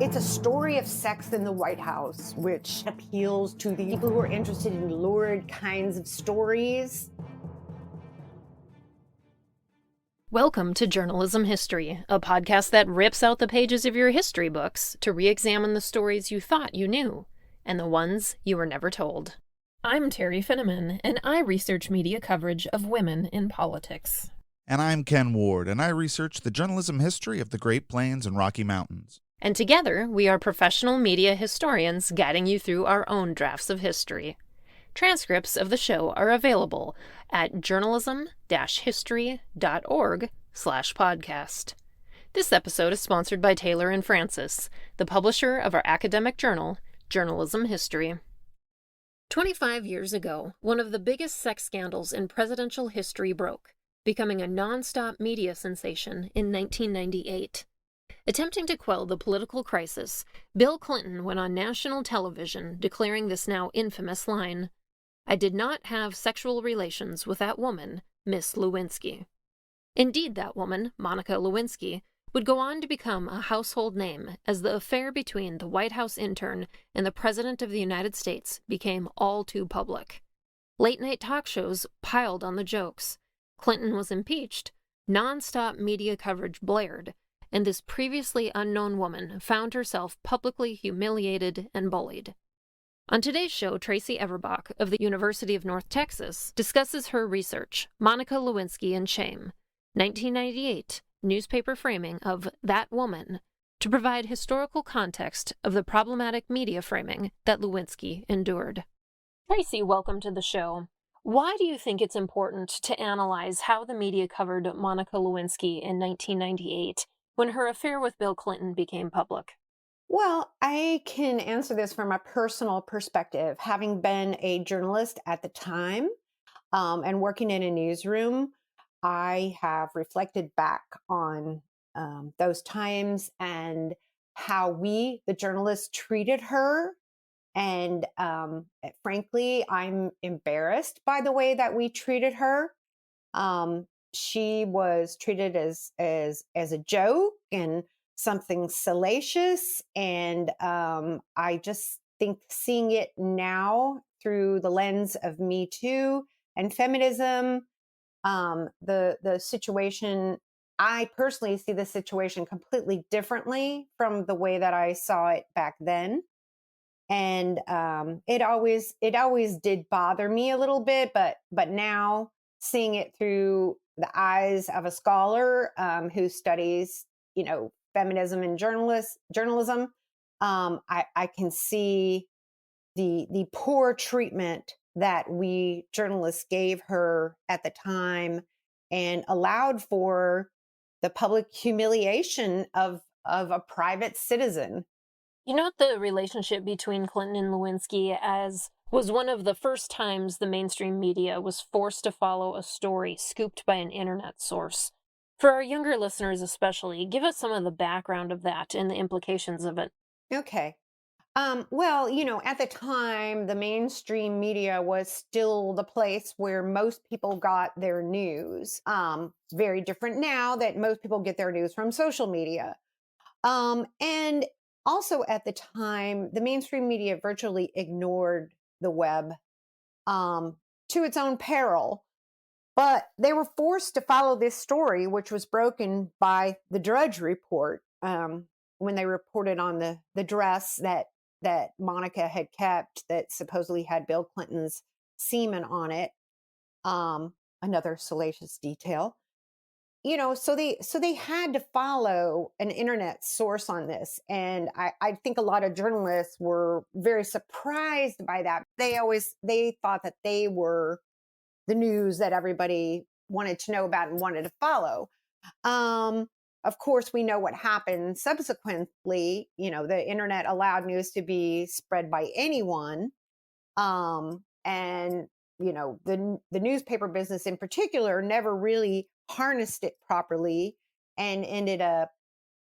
It's a story of sex in the White House, which appeals to the people who are interested in lurid kinds of stories. Welcome to Journalism History, a podcast that rips out the pages of your history books to re-examine the stories you thought you knew, and the ones you were never told. I'm Terry Finneman, and I research media coverage of women in politics. And I'm Ken Ward, and I research the journalism history of the Great Plains and Rocky Mountains. And together, we are professional media historians guiding you through our own drafts of history. Transcripts of the show are available at journalism-history.org/podcast. This episode is sponsored by Taylor and Francis, the publisher of our academic journal, Journalism History. 25 years ago, one of the biggest sex scandals in presidential history broke, becoming a non-stop media sensation in 1998. Attempting to quell the political crisis, Bill Clinton went on national television declaring this now infamous line, "I did not have sexual relations with that woman, Miss Lewinsky." Indeed, that woman, Monica Lewinsky, would go on to become a household name as the affair between the White House intern and the President of the United States became all too public. Late-night talk shows piled on the jokes. Clinton was impeached, non-stop media coverage blared, and this previously unknown woman found herself publicly humiliated and bullied. On today's show, Tracy Everbach of the University of North Texas discusses her research, Monica Lewinsky and Shame, 1998 newspaper framing of That Woman, to provide historical context of the problematic media framing that Lewinsky endured. Tracy, welcome to the show. Why do you think it's important to analyze how the media covered Monica Lewinsky in 1998 when her affair with Bill Clinton became public? Well, I can answer this from a personal perspective, having been a journalist at the time and working in a newsroom. I have reflected back on those times and how we, the journalists, treated her. And frankly, I'm embarrassed by the way that we treated her. She was treated as a joke and something salacious, and I just think seeing it now through the lens of Me Too and feminism, the situation, I personally see the situation completely differently from the way that I saw it back then. And it always did bother me a little bit, but now seeing it through the eyes of a scholar who studies, feminism and journalism, I can see the poor treatment that we journalists gave her at the time and allowed for the public humiliation of a private citizen. You note the relationship between Clinton and Lewinsky as was one of the first times the mainstream media was forced to follow a story scooped by an internet source. For our younger listeners especially, give us some of the background of that and the implications of it. Okay. Well, at the time, the mainstream media was still the place where most people got their news. Very different now that most people get their news from social media. And also at the time, the mainstream media virtually ignored the web to its own peril. But they were forced to follow this story, which was broken by the Drudge Report when they reported on the dress that Monica had kept that supposedly had Bill Clinton's semen on it. Another salacious detail. So they had to follow an internet source on this. And I think a lot of journalists were very surprised by that. They thought that they were the news that everybody wanted to know about and wanted to follow. Of course, we know what happened subsequently. The internet allowed news to be spread by anyone. And the newspaper business in particular never really harnessed it properly and ended up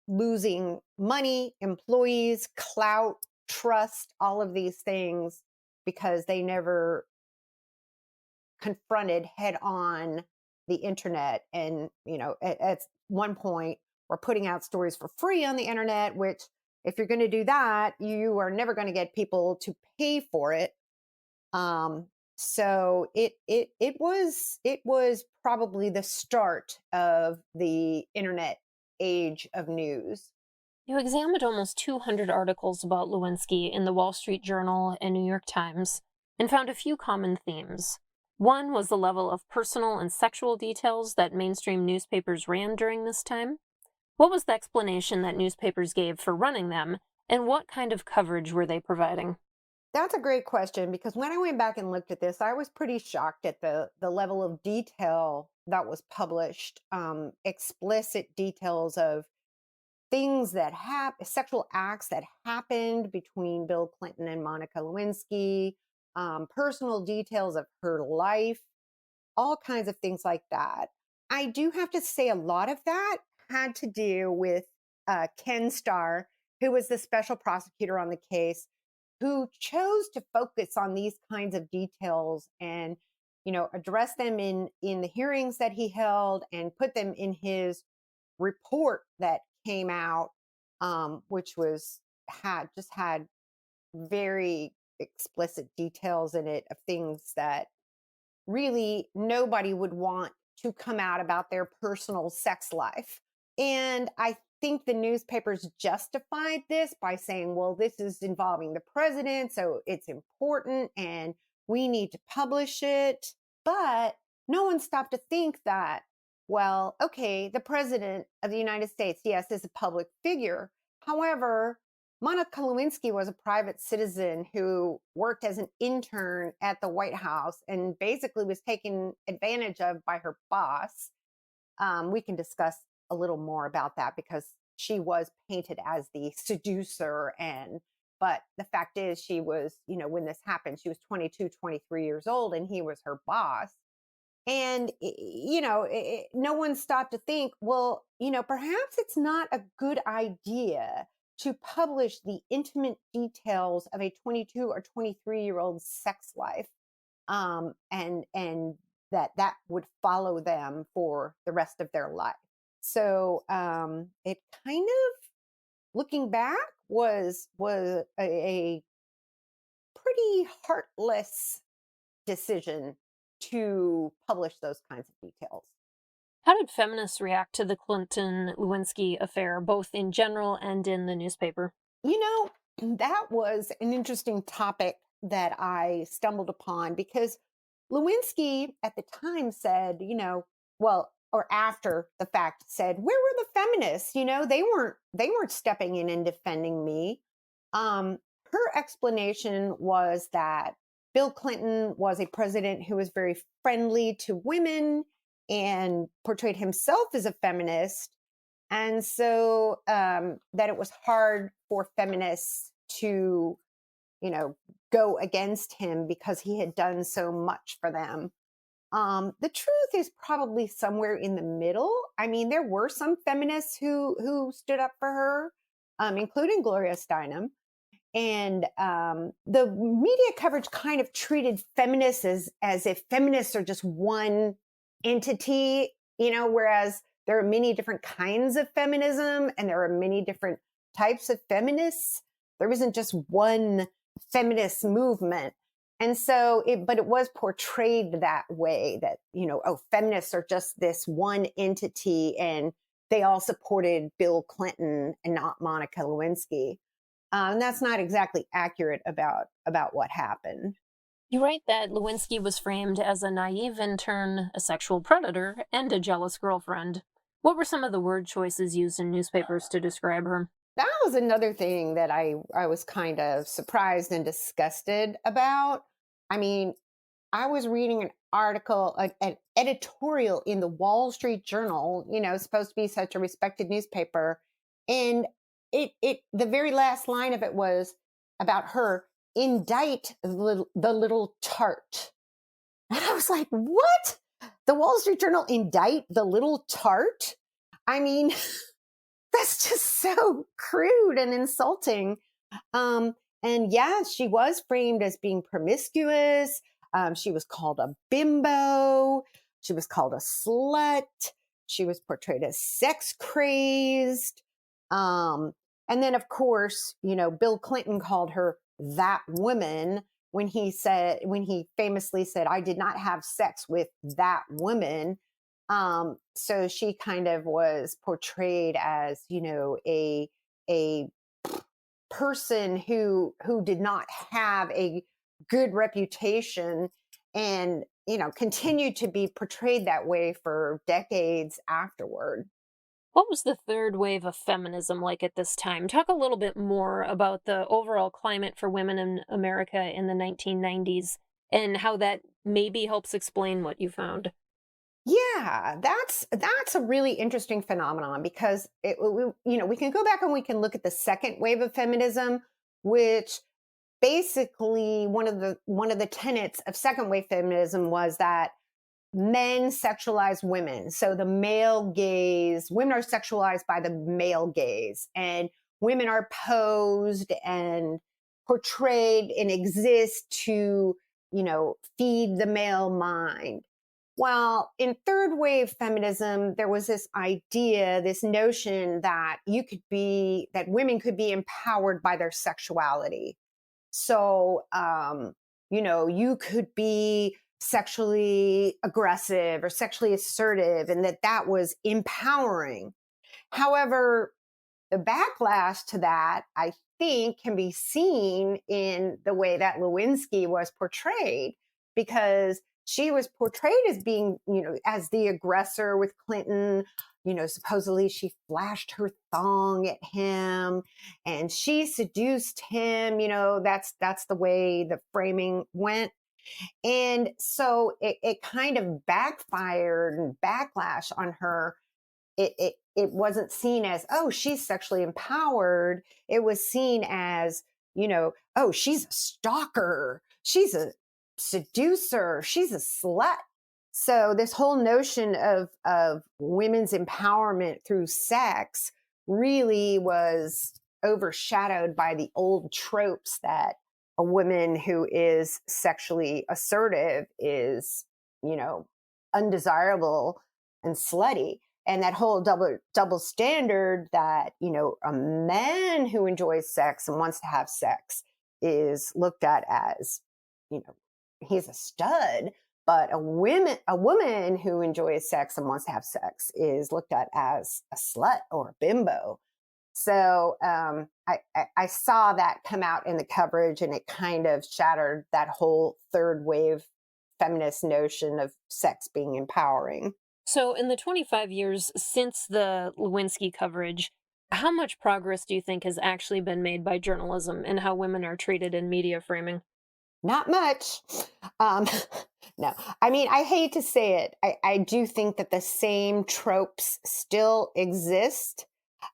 losing money, employees, clout, trust, all of these things because they never confronted head on the internet. And, at one point, we're putting out stories for free on the internet, which if you're going to do that, you are never going to get people to pay for it. Um, so it was probably the start of the internet age of news. You examined almost 200 articles about Lewinsky in the Wall Street Journal and New York Times and found a few common themes. One was the level of personal and sexual details that mainstream newspapers ran during this time. What was the explanation that newspapers gave for running them, and what kind of coverage were they providing? That's a great question because when I went back and looked at this, I was pretty shocked at the level of detail that was published. Explicit details of things that sexual acts that happened between Bill Clinton and Monica Lewinsky, personal details of her life, all kinds of things like that. I do have to say a lot of that had to do with Ken Starr, who was the special prosecutor on the case, who chose to focus on these kinds of details and address them in the hearings that he held and put them in his report that came out, which had very explicit details in it of things that really nobody would want to come out about their personal sex life. And I think the newspapers justified this by saying, well, this is involving the president, so it's important and we need to publish it. But no one stopped to think that, well, okay, the president of the United States, yes, is a public figure. However, Monica Lewinsky was a private citizen who worked as an intern at the White House and basically was taken advantage of by her boss. We can discuss a little more about that because she was painted as the seducer. But the fact is, she was, when this happened, she was 22, 23 years old and he was her boss. And, no one stopped to think, well, perhaps it's not a good idea to publish the intimate details of a 22 or 23-year-old sex life, and that would follow them for the rest of their life. So it kind of, looking back, was a pretty heartless decision to publish those kinds of details. How did feminists react to the Clinton Lewinsky affair, both in general and in the newspaper? You that was an interesting topic that I stumbled upon because Lewinsky at the time said, well, or after the fact said, where were the feminists? They weren't stepping in and defending me. Her explanation was that Bill Clinton was a president who was very friendly to women and portrayed himself as a feminist. And so that it was hard for feminists to, go against him because he had done so much for them. The truth is probably somewhere in the middle. I mean, there were some feminists who stood up for her, including Gloria Steinem. And the media coverage kind of treated feminists as if feminists are just one entity, whereas there are many different kinds of feminism and there are many different types of feminists. There isn't just one feminist movement. And so but it was portrayed that way that, feminists are just this one entity and they all supported Bill Clinton and not Monica Lewinsky. And that's not exactly accurate about what happened. You write that Lewinsky was framed as a naive intern, a sexual predator, and a jealous girlfriend. What were some of the word choices used in newspapers to describe her? That was another thing that I was kind of surprised and disgusted about. I mean, I was reading an article, an editorial in the Wall Street Journal, supposed to be such a respected newspaper. And the very last line of it was about her, indict the little tart. And I was like, what? The Wall Street Journal indict the little tart? I mean, that's just so crude and insulting. And yeah, she was framed as being promiscuous. She was called a bimbo. She was called a slut. She was portrayed as sex crazed. And then, of course, Bill Clinton called her that woman when he famously said, I did not have sex with that woman. So she kind of was portrayed as, a person who did not have a good reputation, and continued to be portrayed that way for decades afterward. What was the third wave of feminism like at this time? Talk a little bit more about the overall climate for women in America in the 1990s and how that maybe helps explain what you found. Yeah, that's a really interesting phenomenon, because we can go back and we can look at the second wave of feminism, which basically one of the tenets of second wave feminism was that men sexualize women. So the male gaze, women are sexualized by the male gaze, and women are posed and portrayed and exist to, feed the male mind. While in third wave feminism, there was this idea, this notion that women could be empowered by their sexuality. So, you could be sexually aggressive or sexually assertive, and that was empowering. However, the backlash to that, I think, can be seen in the way that Lewinsky was portrayed, because she was portrayed as being, as the aggressor with Clinton. Supposedly she flashed her thong at him and she seduced him. That's the way the framing went. And so it kind of backfired and backlash on her. It wasn't seen as, oh, she's sexually empowered. It was seen as, oh, she's a stalker, she's a seducer, she's a slut. So this whole notion of women's empowerment through sex really was overshadowed by the old tropes that a woman who is sexually assertive is, you know, undesirable and slutty. And that whole double standard that, a man who enjoys sex and wants to have sex is looked at as, he's a stud. But a woman who enjoys sex and wants to have sex is looked at as a slut or a bimbo. So I saw that come out in the coverage, and it kind of shattered that whole third wave feminist notion of sex being empowering. So, in the 25 years since the Lewinsky coverage, how much progress do you think has actually been made by journalism and how women are treated in media framing? Not much. Um, no, I mean, I hate to say it. I do think that the same tropes still exist.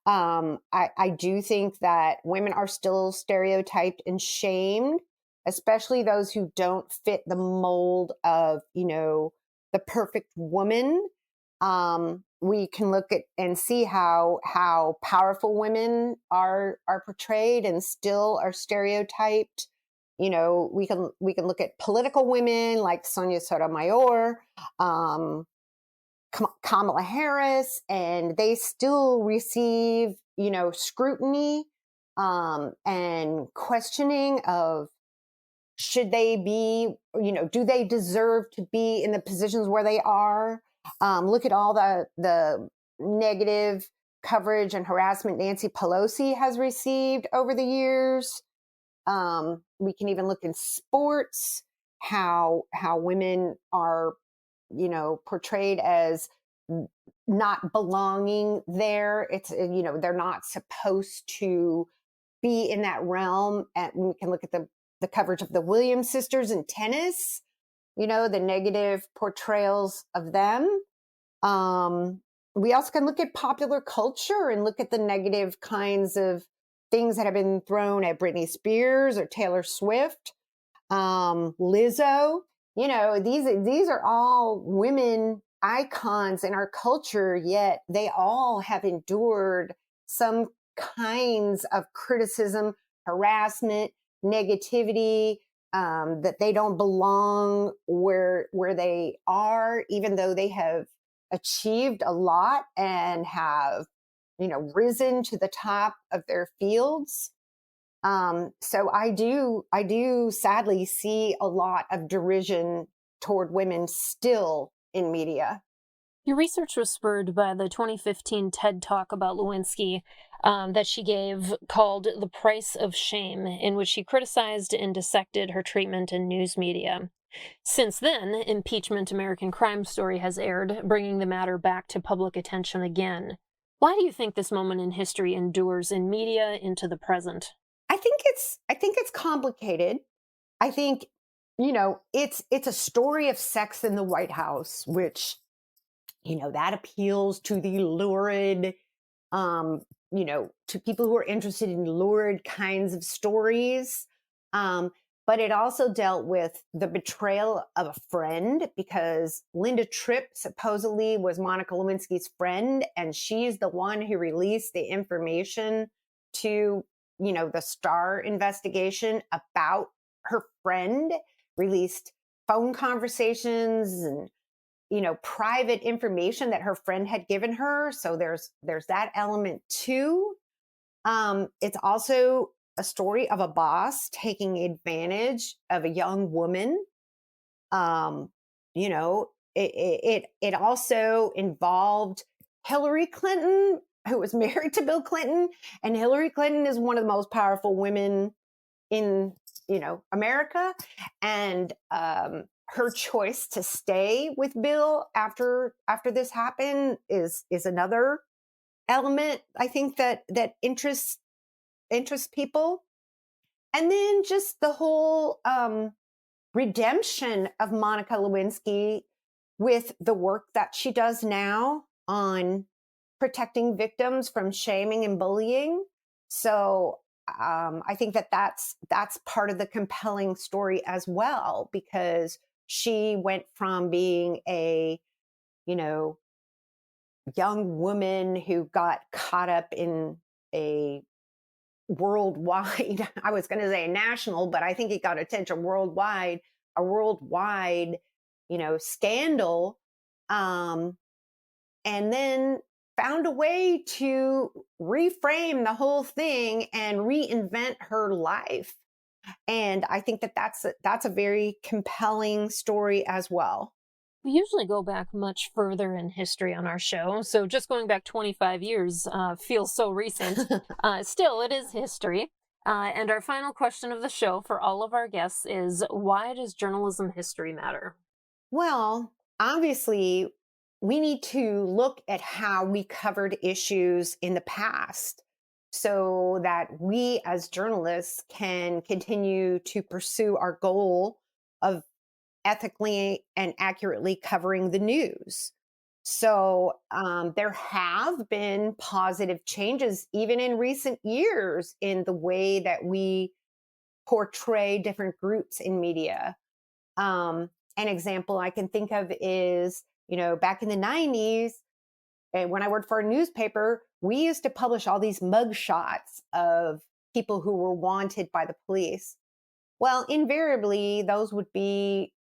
I do think that women are still stereotyped and shamed, especially those who don't fit the mold of, the perfect woman. We can look at and see how powerful women are portrayed and still are stereotyped. We can look at political women like Sonia Sotomayor, um, Kamala Harris, and they still receive, scrutiny, and questioning of, should they be, do they deserve to be in the positions where they are? Look at all the negative coverage and harassment Nancy Pelosi has received over the years. We can even look in sports, how women are, portrayed as not belonging there. It's, they're not supposed to be in that realm. And we can look at the coverage of the Williams sisters in tennis, the negative portrayals of them. We also can look at popular culture and look at the negative kinds of things that have been thrown at Britney Spears or Taylor Swift, Lizzo. These are all women icons in our culture, yet they all have endured some kinds of criticism, harassment, negativity, that they don't belong where they are, even though they have achieved a lot and have risen to the top of their fields. So I do sadly see a lot of derision toward women still in media. Your research was spurred by the 2015 TED Talk about Lewinsky that she gave called The Price of Shame, in which she criticized and dissected her treatment in news media. Since then, Impeachment American Crime Story has aired, bringing the matter back to public attention again. Why do you think this moment in history endures in media into the present? I think it's complicated. I think it's a story of sex in the White House, which that appeals to the lurid, to people who are interested in lurid kinds of stories. Um, but it also dealt with the betrayal of a friend, because Linda Tripp supposedly was Monica Lewinsky's friend, and she's the one who released the information to, the Starr investigation about her friend, released phone conversations and private information that her friend had given her. So there's that element too. It's also a story of a boss taking advantage of a young woman. um it also involved Hillary Clinton, who was married to Bill Clinton, and Hillary Clinton is one of the most powerful women in America. And her choice to stay with Bill after this happened is another element, I think, that interests people. And then just the whole redemption of Monica Lewinsky with the work that she does now on protecting victims from shaming and bullying. So I think that's part of the compelling story as well, because she went from being a you know young woman who got caught up in a worldwide, I was going to say national, but I think it got attention worldwide, a worldwide scandal, um, and then found a way to reframe the whole thing and reinvent her life. And I think that's a very compelling story as well. We usually go back much further in history on our show, so just going back 25 years feels so recent. Still, it is history. And our final question of the show for all of our guests is, why does journalism history matter? Well, obviously, we need to look at how we covered issues in the past so that we as journalists can continue to pursue our goal of ethically and accurately covering the news. So there have been positive changes, even in recent years, in the way that we portray different groups in media. An example I can think of is, back in the 90s, and when I worked for a newspaper, we used to publish all these mug shots of people who were wanted by the police. Well, invariably, those would be,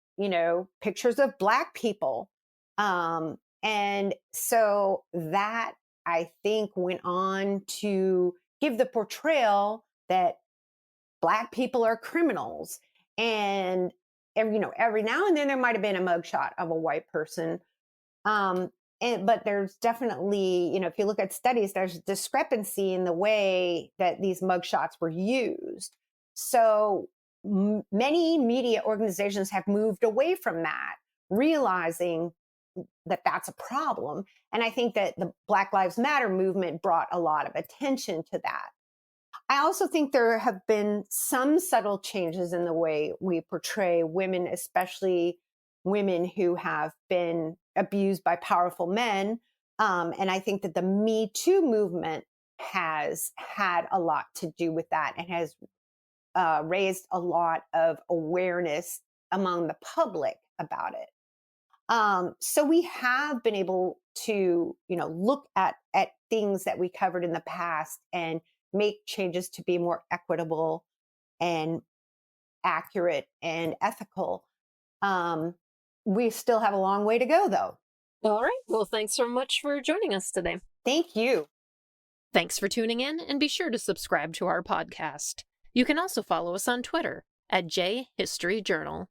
pictures of Black people. And so that, I think, went on to give the portrayal that Black people are criminals. And every now and then there might have been a mugshot of a white person. But there's definitely, if you look at studies, there's discrepancy in the way that these mugshots were used. So many media organizations have moved away from that, realizing that that's a problem. And I think that the Black Lives Matter movement brought a lot of attention to that. I also think there have been some subtle changes in the way we portray women, especially women who have been abused by powerful men. And I think that the Me Too movement has had a lot to do with that, and has raised a lot of awareness among the public about it. So we have been able to, look at things that we covered in the past and make changes to be more equitable and accurate and ethical. Um, we still have a long way to go, though. All right. Well, thanks so much for joining us today. Thank you. Thanks for tuning in, and be sure to subscribe to our podcast. You can also follow us on Twitter at JHistoryJournal.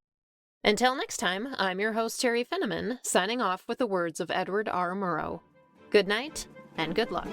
Until next time, I'm your host, Terry Finneman, signing off with the words of Edward R. Murrow. Good night, and good luck.